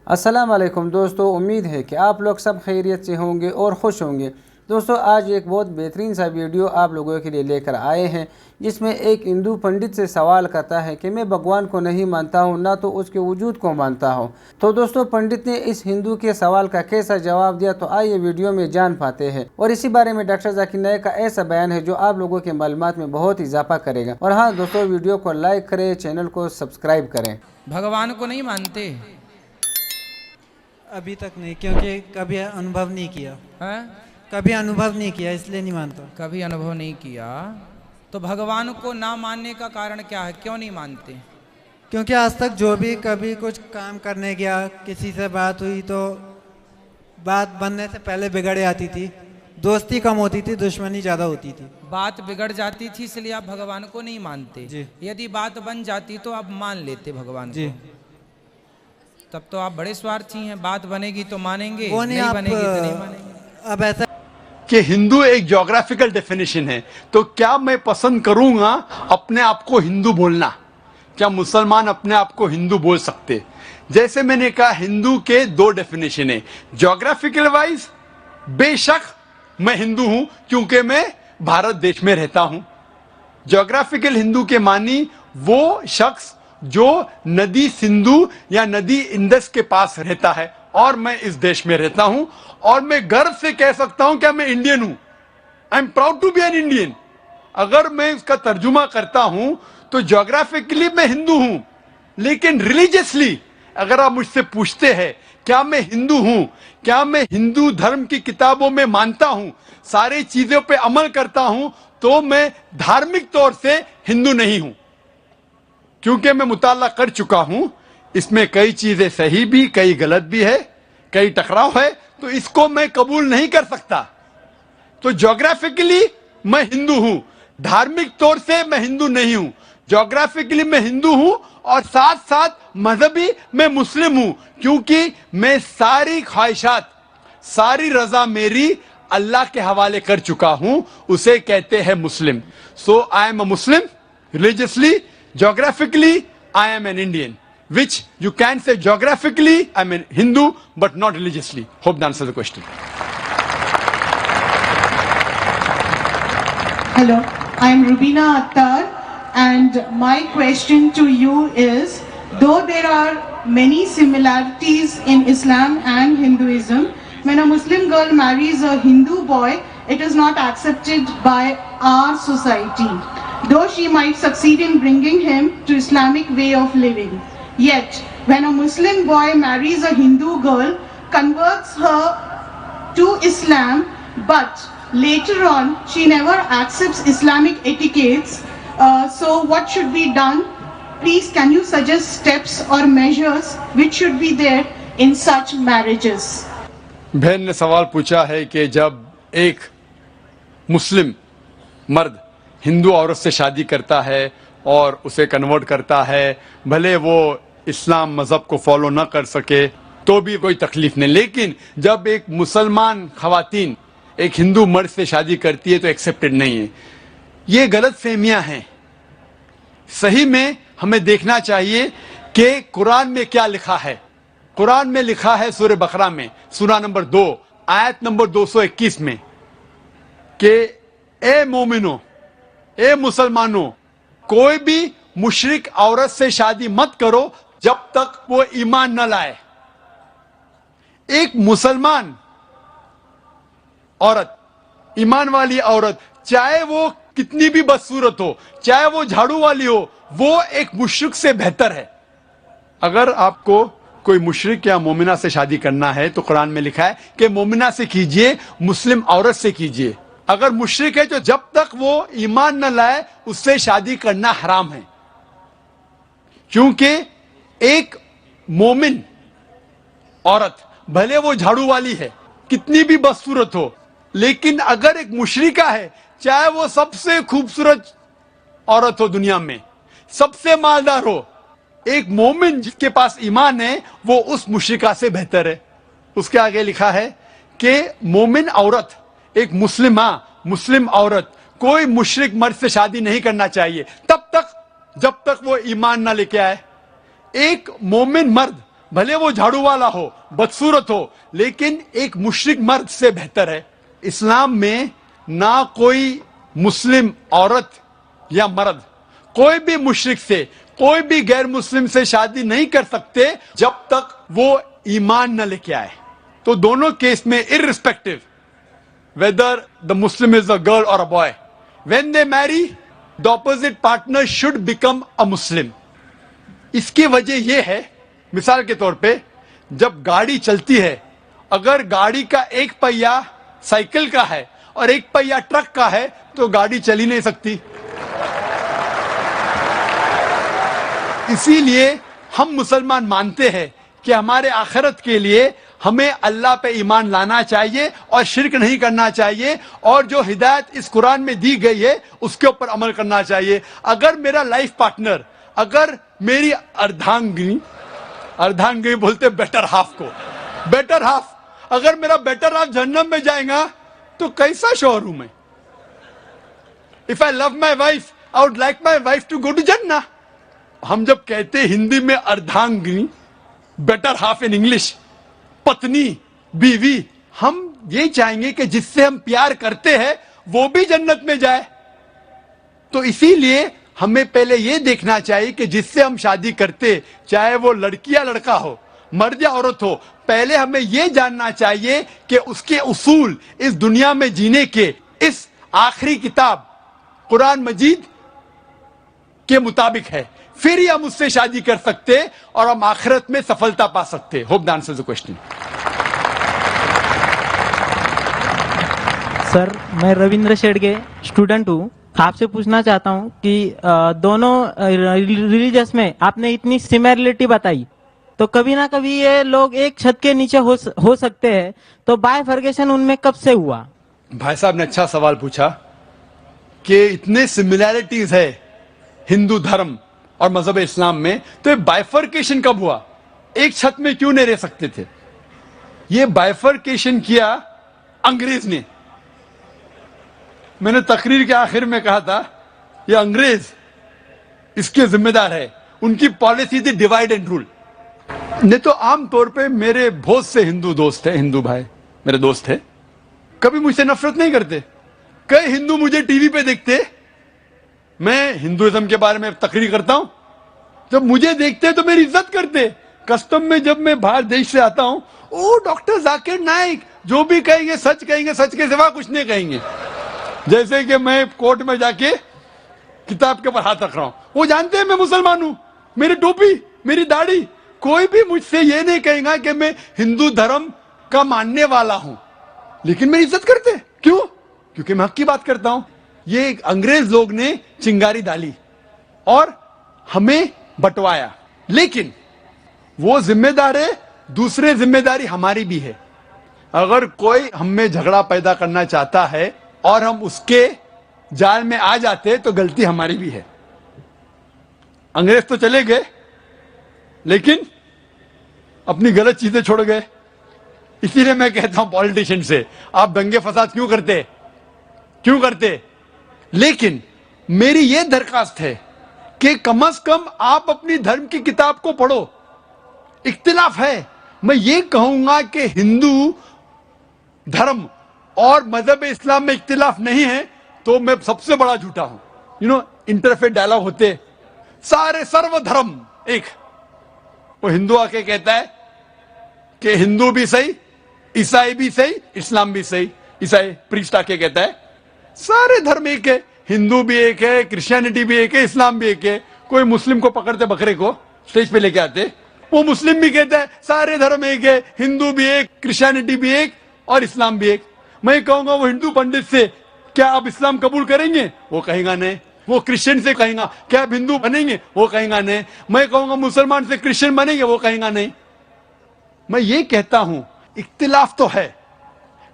السلام علیکم دوستو، امید ہے کہ آپ لوگ سب خیریت سے ہوں گے اور خوش ہوں گے۔ دوستو آج ایک بہت بہترین سا ویڈیو آپ لوگوں کے لیے لے کر آئے ہیں، جس میں ایک ہندو پنڈت سے سوال کرتا ہے کہ میں بھگوان کو نہیں مانتا ہوں، نہ تو اس کے وجود کو مانتا ہوں۔ تو دوستو پنڈت نے اس ہندو کے سوال کا کیسا جواب دیا، تو آئیے ویڈیو میں جان پاتے ہیں، اور اسی بارے میں ڈاکٹر ذاکر نائک کا ایسا بیان ہے جو آپ لوگوں کے معلومات میں بہت اضافہ کرے گا۔ اور ہاں دوستو، ویڈیو کو لائک کریں، چینل کو سبسکرائب کریں۔ بھگوان کو نہیں مانتے؟ ابھی تک نہیں، کیونکہ کبھی انوبھو نہیں کیا۔ ہاں؟ کبھی انوبھو نہیں کیا، اس لیے نہیں مانتا۔ کبھی انوبھو نہیں کیا تو بھگوان کو نہ ماننے کا کارن کیا ہے؟ کیوں نہیں مانتے؟ کیونکہ آج تک جو بھی کبھی کچھ کام کرنے گیا، کسی سے بات ہوئی تو بات بننے سے پہلے بگڑ آتی تھی، دوستی کم ہوتی تھی، دشمنی زیادہ ہوتی تھی۔ بات بگڑ جاتی تھی، اس لیے آپ بھگوان کو نہیں مانتے۔ جی۔ یدی بات بن جاتی تو آپ مان لیتے بھگوان جی۔ کو۔ تب تو آپ بڑے سوارتھی ہیں، بات بنے گی تو مانیں گے، وہ نہیں، نہیں آپ بنے گی تو نہیں مانیں گے۔ اب ایسا کہ ہندو ایک جغرافیکل ڈیفینیشن ہے، تو کیا میں پسند کروں گا اپنے آپ کو ہندو بولنا؟ کیا مسلمان اپنے آپ کو ہندو بول سکتے؟ جیسے میں نے کہا، ہندو کے دو ڈیفینیشن ہیں۔ جغرافیکل وائز بے شک میں ہندو ہوں، کیونکہ میں بھارت دیش میں رہتا ہوں۔ جغرافیکل ہندو کے معنی وہ شخص جو ندی سندھو یا ندی اندس کے پاس رہتا ہے، اور میں اس دیش میں رہتا ہوں، اور میں گرو سے کہہ سکتا ہوں کہ میں انڈین ہوں۔ I am proud to be an Indian. اگر میں اس کا ترجمہ کرتا ہوں تو جغرافیکلی میں ہندو ہوں، لیکن ریلیجیسلی اگر آپ مجھ سے پوچھتے ہیں کیا میں ہندو ہوں، کیا میں ہندو دھرم کی کتابوں میں مانتا ہوں، ساری چیزوں پہ عمل کرتا ہوں، تو میں دھارمک طور سے ہندو نہیں ہوں، کیونکہ میں مطالعہ کر چکا ہوں۔ اس میں کئی چیزیں صحیح بھی، کئی غلط بھی ہے، کئی ٹکراؤ ہے، تو اس کو میں قبول نہیں کر سکتا۔ تو جغرافیکلی میں ہندو ہوں، دھارمک طور سے میں ہندو نہیں ہوں۔ جغرافیکلی میں ہندو ہوں، اور ساتھ ساتھ مذہبی میں مسلم ہوں، کیونکہ میں ساری خواہشات، ساری رضا میری اللہ کے حوالے کر چکا ہوں، اسے کہتے ہیں مسلم۔ So I am a Muslim religiously. Geographically I am an Indian, which you can say geographically I'm a Hindu but not religiously. Hope that answers the question. Hello, I am Rubina Attar, and my question to you is, though there are many similarities in Islam and Hinduism, when a Muslim girl marries a Hindu boy, it is not accepted by our society, though she might succeed in bringing him to Islamic way of living. Yet, when a Muslim boy marries a Hindu girl, converts her to Islam, but later on she never accepts Islamic etiquettes, so what should be done? Please, can you suggest steps or measures which should be there in such marriages? بہن نے سوال پوچھا ہے کہ جب ایک مسلم مرد ہندو عورت سے شادی کرتا ہے اور اسے کنورٹ کرتا ہے، بھلے وہ اسلام مذہب کو فالو نہ کر سکے تو بھی کوئی تکلیف نہیں، لیکن جب ایک مسلمان خواتین ایک ہندو مرد سے شادی کرتی ہے تو ایکسیپٹڈ نہیں ہے۔ یہ غلط فہمیاں ہیں۔ صحیح میں ہمیں دیکھنا چاہیے کہ قرآن میں کیا لکھا ہے۔ قرآن میں لکھا ہے سورہ بقرہ میں، سورہ نمبر 2 آیت نمبر 221 میں، کہ اے مومنو، اے مسلمانوں، کوئی بھی مشرک عورت سے شادی مت کرو جب تک وہ ایمان نہ لائے۔ ایک مسلمان عورت، ایمان والی عورت، چاہے وہ کتنی بھی بدصورت ہو، چاہے وہ جھاڑو والی ہو، وہ ایک مشرک سے بہتر ہے۔ اگر آپ کو کوئی مشرک یا مومنہ سے شادی کرنا ہے تو قرآن میں لکھا ہے کہ مومنہ سے کیجئے، مسلم عورت سے کیجئے۔ اگر مشرک ہے تو جب تک وہ ایمان نہ لائے اس سے شادی کرنا حرام ہے، کیونکہ ایک مومن عورت بھلے وہ جھاڑو والی ہے، کتنی بھی بدصورت ہو، لیکن اگر ایک مشرکہ ہے، چاہے وہ سب سے خوبصورت عورت ہو دنیا میں، سب سے مالدار ہو، ایک مومن جس کے پاس ایمان ہے وہ اس مشرکہ سے بہتر ہے۔ اس کے آگے لکھا ہے کہ مومن عورت، ایک مسلم عورت کوئی مشرک مرد سے شادی نہیں کرنا چاہیے تب تک جب تک وہ ایمان نہ لے کے آئے۔ ایک مومن مرد بھلے وہ جھاڑو والا ہو, بدصورت ہو, لیکن ایک مشرک مرد سے بہتر ہے. اسلام میں نہ کوئی مسلم عورت یا مرد کوئی بھی مشرک سے, کوئی بھی غیر مسلم سے شادی نہیں کر سکتے جب تک وہ ایمان نہ لے کے آئے. تو دونوں کیس میں irrespective whether the Muslim is a girl or a boy, when they marry, the opposite partner should become a Muslim. اس کی وجہ یہ ہے, مثال کے طور پہ جب گاڑی چلتی ہے, اگر گاڑی کا ایک پہیا سائیکل کا ہے اور ایک پہیا ٹرک کا ہے تو گاڑی چل ہی نہیں سکتی. اسی لیے ہم مسلمان مانتے ہیں کہ ہمارے آخرت کے لیے ہمیں اللہ پہ ایمان لانا چاہیے اور شرک نہیں کرنا چاہیے, اور جو ہدایت اس قرآن میں دی گئی ہے اس کے اوپر عمل کرنا چاہیے. اگر میرا لائف پارٹنر, اگر میری اردھانگنی بولتے بیٹر ہاف کو, بیٹر ہاف, اگر میرا بیٹر ہاف جہنم میں جائے گا تو کیسا شوہر ہوں میں؟ If I love my wife, I would like my wife to go to Jannah. ہم جب کہتے ہندی میں اردھانگنی, بیٹر ہاف ان انگلش, پتنی, بیوی, ہم یہ چاہیں گے کہ جس سے ہم پیار کرتے ہیں وہ بھی جنت میں جائے. تو اسی لیے ہمیں پہلے یہ دیکھنا چاہیے کہ جس سے ہم شادی کرتے, چاہے وہ لڑکی یا لڑکا ہو, مرد یا عورت ہو, پہلے ہمیں یہ جاننا چاہیے کہ اس کے اصول اس دنیا میں جینے کے اس آخری کتاب قرآن مجید کے مطابق ہے, پھر ہی ہم اس سے شادی کر سکتے اور ہم آخرت میں سفلتا پا سکتے. Hope the answers the question. Sir, میں رویندر شیڑگے اسٹوڈنٹ ہوں. آپ سے پوچھنا چاہتا ہوں کہ دونوں ریلیجس میں آپ نے اتنی سملرٹی بتائی, تو کبھی نہ کبھی یہ لوگ ایک چھت کے نیچے ہو سکتے ہیں, تو بائیفرکیشن ان میں کب سے ہوا؟ بھائی صاحب نے اچھا سوال پوچھا کہ اتنے سملیرٹیز ہے ہندو دھرم اور مذہب اسلام میں, تو یہ بائیفرکیشن کب ہوا؟ ایک چھت میں کیوں نہیں رہ سکتے تھے؟ یہ بائیفرکیشن کیا انگریز نے. میں نے تقریر کے آخر میں کہا تھا یہ انگریز اس کے ذمہ دار ہے, ان کی پالیسی تھی ڈیوائڈ اینڈ رول. نہیں تو عام طور پہ میرے بہت سے ہندو دوست ہیں, ہندو بھائی میرے دوست ہیں, کبھی مجھ سے نفرت نہیں کرتے. کئی ہندو مجھے ٹی وی پہ دیکھتے, میں ہندوازم کے بارے میں تقریر کرتا ہوں, جب مجھے دیکھتے تو میری عزت کرتے. کسٹم میں جب میں باہر دیش سے آتا ہوں, او ڈاکٹر ذاکر نائک, جو بھی کہیں گے سچ کہیں گے, سچ کے سوا کچھ نہیں کہیں گے. جیسے کہ میں کورٹ میں جا کے کتاب کے اوپر ہاتھ رکھ رہا ہوں, وہ جانتے ہیں میں مسلمان ہوں, میری ٹوپی, میری داڑھی, کوئی بھی مجھ سے یہ نہیں کہے گا کہ میں ہندو دھرم کا ماننے والا ہوں, لیکن میری عزت کرتے. کیوں؟ کیونکہ میں حق کی بات کرتا ہوں. یہ انگریز لوگ نے چنگاری ڈالی اور ہمیں بٹوایا, لیکن وہ ذمہ دار ہے, دوسرے ذمہ داری ہماری بھی ہے. اگر کوئی ہم میں جھگڑا پیدا کرنا چاہتا ہے اور ہم اس کے جال میں آ جاتے تو غلطی ہماری بھی ہے. انگریز تو چلے گئے لیکن اپنی غلط چیزیں چھوڑ گئے. اسی لیے میں کہتا ہوں پولیٹیشین سے, آپ دنگے فساد کیوں کرتے؟ لیکن میری یہ درخواست ہے کہ کم از کم آپ اپنی دھرم کی کتاب کو پڑھو. اختلاف ہے, میں یہ کہوں گا کہ ہندو دھرم اور مذہب اسلام میں اختلاف نہیں ہے تو میں سب سے بڑا جھوٹا ہوں. انٹرفیت ڈائلاگ ہوتے, سارے سرو دھرم ایک. وہ ہندو آ کے کہتا ہے کہ ہندو بھی صحیح, عیسائی بھی صحیح, اسلام بھی صحیح. عیسائی پریسٹ آ کے کہتا ہے سارے دھرم ایک ہے, ہندو بھی ایک ہے, کرسچینٹی بھی ایک ہے, اسلام بھی ایک ہے. کوئی مسلم کو پکڑتے بکرے کو اسٹیج پہ لے کے آتے, وہ مسلم بھی کہتا ہے سارے دھرم ایک ہے, ہندو بھی ایک, کرسچینٹی بھی ایک اور اسلام بھی ایک. میں کہوں گا وہ ہندو پنڈت سے کیا آپ اسلام قبول کریں گے؟ وہ کہیں گا نہیں. وہ کرسچن سے کہیں گا کیا آپ ہندو بنیں گے؟ وہ کہیں گا نہیں. میں کہوں گا مسلمان سے کرسچن بنیں گے؟ وہ کہیں گا نہیں. میں یہ کہتا ہوں اختلاف تو ہے,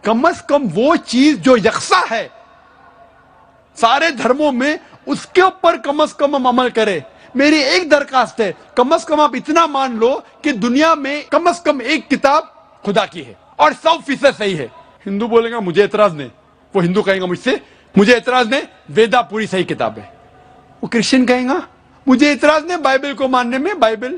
کم از کم وہ چیز جو یکساں ہے سارے دھرموں میں, اس کے اوپر کم از کم ہم عمل کریں. میری ایک درخواست ہے, کم از کم آپ اتنا مان لو کہ دنیا میں کم از کم ایک کتاب خدا کی ہے اور 100% صحیح ہے. ہندو بولے گا مجھے اعتراض نہیں, وہ ہندو کہیں گا مجھ سے مجھے اعتراض نہیں, ویدا پوری صحیح کتاب ہے. وہ کرسچن کہیں گا مجھے اعتراض نہیں بائبل کو ماننے میں, بائبل